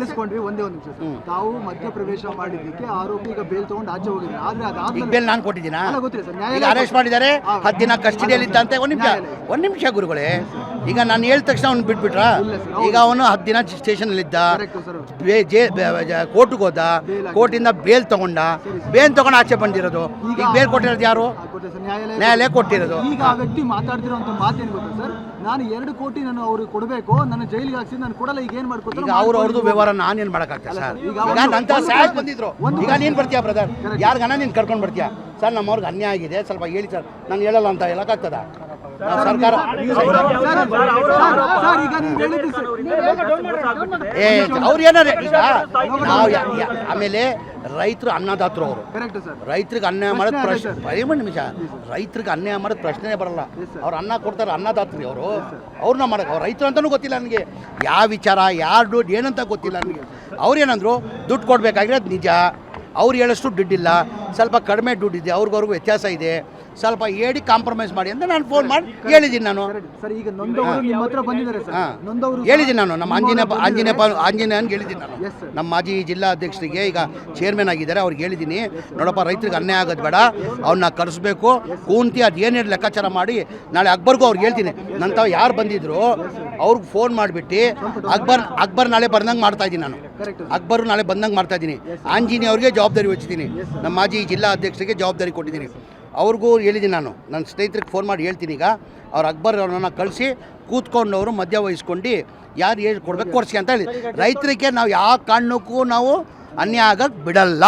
ಕೇಳಿಸ್ಕೊಂಡ್ವಿ ಒಂದೇ ಒಂದು ನಿಮಿಷ ಸರ್. ತಾವು ಮಧ್ಯಪ್ರವೇಶ ಮಾಡಿದ್ದಕ್ಕೆ ಆರೋಪಿ ಈಗ ಬೇಲ್ ತಗೊಂಡು ಆಚೆ ಹೋಗಿದ್ದಾರೆ. ಆದ್ರೆ ಈಗ ಅದಾದ್ಮೇಲೆ ಬೇಲ್ ನಾನು ಕೊಟ್ಟಿದ್ದೀನಾ? ಗೊತ್ತಿಲ್ಲ ಸರ್. ಈಗ ನ್ಯಾಯಾಲಯ ಅರೆಸ್ಟ್ ಮಾಡಿದ್ದಾರೆ, 10 ದಿನ ಕಸ್ಟಡಿಯಲ್ಲಿದ್ದಂತೆ. ಒಂದು ನಿಮಿಷ ಗುರುಗಳೇ, ಈಗ ನಾನು ಹೇಳಿದ ತಕ್ಷಣ ಅವ್ನು ಬಿಟ್ಬಿಟ್ರ? ಈಗ ಅವನು 10 ದಿನ ಸ್ಟೇಷನಲ್ಲಿದ್ದ, ಕೋರ್ಟ್ಗೆ ಹೋದ, ಕೋರ್ಟಿಂದ ಬೇಲ್ ತಗೊಂಡ, ಬೇಲ್ ತಗೊಂಡು ಆಚೆ ಬಂದಿರೋದು. ಈಗ ಬೇಲ್ ಕೊಟ್ಟಿರೋದು ಯಾರು? ನ್ಯಾಯಾಲಯ ಕೊಟ್ಟಿರೋದು. ಈಗ ಆ ವ್ಯಕ್ತಿ ಮಾತಾಡ್ತಿರೋಂಥ ಮಾತೇನು ಗೊತ್ತಾ ಸರ್? ನಾನು 2 ಕೋಟಿ ನಾನು ಅವ್ರಿಗೆ ಕೊಡಬೇಕು, ನನ್ನ ಜೈಲಿಗೆ ಹಾಕ್ಸಿ ನಾನು ಕೊಡಲ್ಲ, ಈಗ ಏನ್ ಮಾಡ್ಕೊತಾರೆ? ಈಗ ಅವ್ರದ್ದು ವ್ಯವಹಾರ ನಾನೇನು ಮಾಡೋಕ್ಕಾಗ್ತದೆ ಸರ್? ಈಗ ನಂತರ ಸಾಯಕ್ ಬಂದಿದ್ರು, ಈಗ ನೀನು ಬರ್ತೀಯಾ ಬ್ರದರ್? ಯಾರಿಗನ ನೀನು ಕರ್ಕೊಂಡು ಬರ್ತೀಯಾ? ಸರ್ ನಮ್ಮವ್ರಿಗೆ ಅನ್ಯಾಯ ಆಗಿದೆ, ಸ್ವಲ್ಪ ಹೇಳಿ ಸರ್. ನಾನು ಹೇಳಲ್ಲ ಅಂತ ಹೇಳಕ್ಕಾಗ್ತದ? ಸರ್ಕಾರ ಅವ್ರು ಏನಾರ ಈಗ ನಾವು ಆಮೇಲೆ ರೈತರು ಅನ್ನದಾತರು, ಅವರು ರೈತರಿಗೆ ಅನ್ಯಾಯ ಮಾಡೋದು ಪ್ರಶ್ನೆ. 1 ನಿಮಿಷ, ರೈತರಿಗೆ ಅನ್ಯಾಯ ಮಾಡೋದು ಪ್ರಶ್ನೆನೇ ಬರಲ್ಲ. ಅವ್ರು ಅನ್ನ ಕೊಡ್ತಾರೆ, ಅನ್ನದಾತ್ರಿ ಅವರು. ಅವ್ರನ್ನ ಮಾಡಕ್ಕೆ ಅವ್ರು ರೈತರು ಅಂತಲೂ ಗೊತ್ತಿಲ್ಲ ನನಗೆ, ಯಾವ ವಿಚಾರ ಯಾರು ಏನಂತ ಗೊತ್ತಿಲ್ಲ ನನಗೆ. ಅವ್ರೇನಂದ್ರು ದುಡ್ಡು ಕೊಡಬೇಕಾಗಿರೋದು ನಿಜ, ಅವ್ರು ಹೇಳಷ್ಟು ದುಡ್ಡಿಲ್ಲ, ಸ್ವಲ್ಪ ಕಡಿಮೆ ದುಡ್ಡಿದೆ, ಅವ್ರಿಗವ್ರಿಗೂ ವ್ಯತ್ಯಾಸ ಇದೆ, ಸ್ವಲ್ಪ ಹೇಳಿ ಕಾಂಪ್ರಮೈಸ್ ಮಾಡಿ ಅಂತ ನಾನು ಫೋನ್ ಮಾಡಿ ಹೇಳಿದ್ದೀನಿ. ನಾನು ಹೇಳಿದ್ದೀನಿ, ನಾನು ನಮ್ಮ ಆಂಜನೇಯನ್ಗೆ ಹೇಳಿದ್ದೀನಿ. ನಾನು ನಮ್ಮ ಮಾಜಿ ಜಿಲ್ಲಾ ಅಧ್ಯಕ್ಷರಿಗೆ, ಈಗ ಚೇರ್ಮನ್ ಆಗಿದ್ದಾರೆ, ಅವ್ರಿಗೆ ಹೇಳಿದ್ದೀನಿ, ನೋಡಪ್ಪ ರೈತರಿಗೆ ಅನ್ಯಾಯ ಆಗೋದು ಬೇಡ, ಅವನ್ನ ಕರೆಸ್ಬೇಕು, ಕೂಂತಿ ಅದು ಏನೇನು ಲೆಕ್ಕಾಚಾರ ಮಾಡಿ ನಾಳೆ ಅಕ್ಬರ್ಗೂ ಅವ್ರಿಗೆ ಹೇಳ್ತೀನಿ. ನಂತರ ಯಾರು ಬಂದಿದ್ರು ಅವ್ರಿಗೆ ಫೋನ್ ಮಾಡಿಬಿಟ್ಟು ಅಕ್ಬರ್ ನಾಳೆ ಬಂದಂಗೆ ಮಾಡ್ತಾಯಿದ್ದೀನಿ. ನಾನು ಅಕ್ಬರ್ ನಾಳೆ ಬಂದಂಗೆ ಮಾಡ್ತಾಯಿದ್ದೀನಿ. ಆಂಜನೇಯ ಅವ್ರಿಗೆ ಜವಾಬ್ದಾರಿ ವಹಿಸ್ತೀನಿ, ನಮ್ಮ ಮಾಜಿ ಜಿಲ್ಲಾ ಅಧ್ಯಕ್ಷರಿಗೆ ಜವಾಬ್ದಾರಿ ಕೊಟ್ಟಿದ್ದೀನಿ. ಅವ್ರಿಗೂ ಹೇಳಿದ್ದೀನಿ, ನಾನು ನನ್ನ ಸ್ನೇಹಿತರಿಗೆ ಫೋನ್ ಮಾಡಿ ಹೇಳ್ತೀನಿ. ಈಗ ಅವ್ರು ಅಕ್ಬರ್ ಅವ್ರನ್ನ ಕಳಿಸಿ ಕೂತ್ಕೊಂಡವರು ಮಧ್ಯ ವಹಿಸ್ಕೊಂಡು ಯಾರು ಹೇಳಿ ಕೊಡ್ಬೇಕು ಕೊಡಿಸಿ ಅಂತ ಹೇಳಿ. ರೈತರಿಗೆ ನಾವು ಯಾವ ಕಾರಣಕ್ಕೂ ನಾವು ಅನ್ಯಾಯ ಆಗಕ್ಕೆ ಬಿಡಲ್ಲ.